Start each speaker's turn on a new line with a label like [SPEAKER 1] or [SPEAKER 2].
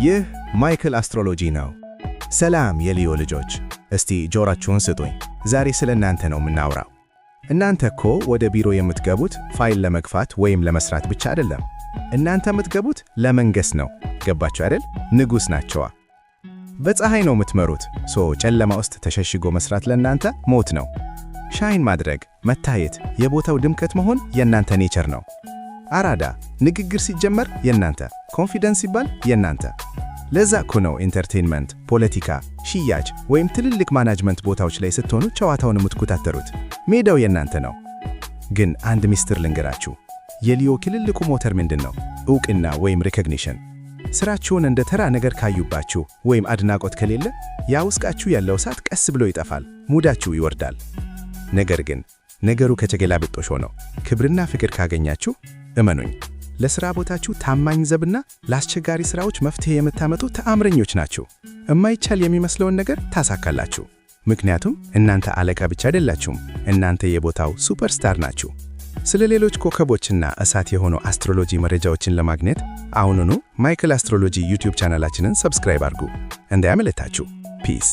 [SPEAKER 1] ይህ ማይክል አስትሮሎጂ ነው። ሰላም የሊዮ ልጆች፣ እስቲ ጆሮአችሁን ስጡኝ። ዛሬ ስለ እናንተ ነው የምናወራው። እናንተ እኮ ወደ ቢሮ የምትገቡት ፋይል ለመግፋት ወይም ለመስራት ብቻ አይደለም። እናንተ የምትገቡት ለመንገስ ነው። ገባችሁ አይደል? ንጉሥ ናቸዋ። በፀሐይ ነው የምትመሩት። ጨለማ ውስጥ ተሸሽጎ መስራት ለእናንተ ሞት ነው። ሻይን ማድረግ፣ መታየት፣ የቦታው ድምቀት መሆን የእናንተ ኔቸር ነው። አራዳ ንግግር ሲጀመር የእናንተ፣ ኮንፊደንስ ሲባል የእናንተ። ለዛ እኮ ነው ኢንተርቴንመንት፣ ፖለቲካ፣ ሽያጭ ወይም ትልልቅ ማናጅመንት ቦታዎች ላይ ስትሆኑ ጨዋታውን የምትከታተሉት። ሜዳው የእናንተ ነው። ግን አንድ ሚስጥር ልንገራችሁ። የሊዮ ትልልቁ ሞተር ምንድን ነው? ዕውቅና ወይም ሪኮግኒሽን። ስራችሁን እንደ ተራ ነገር ካዩባችሁ ወይም አድናቆት ከሌለ ያ ውስጣችሁ ያለው እሳት ቀስ ብሎ ይጠፋል፣ ሙዳችሁ ይወርዳል። ነገር ግን ነገሩ ከተገላብጦሽ ሆነው ክብርና ፍቅር ካገኛችሁ እመኑኝ፣ ለሥራ ቦታችሁ ታማኝ ዘብና ለአስቸጋሪ ሥራዎች መፍትሄ የምታመጡ ተአምረኞች ናችሁ። የማይቻል የሚመስለውን ነገር ታሳካላችሁ። ምክንያቱም እናንተ አለቃ ብቻ አይደላችሁም፣ እናንተ የቦታው ሱፐርስታር ናችሁ። ስለ ሌሎች ኮከቦችና እሳት የሆኑ አስትሮሎጂ መረጃዎችን ለማግኘት አሁኑኑ ማይክል አስትሮሎጂ ዩቲዩብ ቻናላችንን ሰብስክራይብ አድርጉ፣ እንዳያመልጣችሁ። ፒስ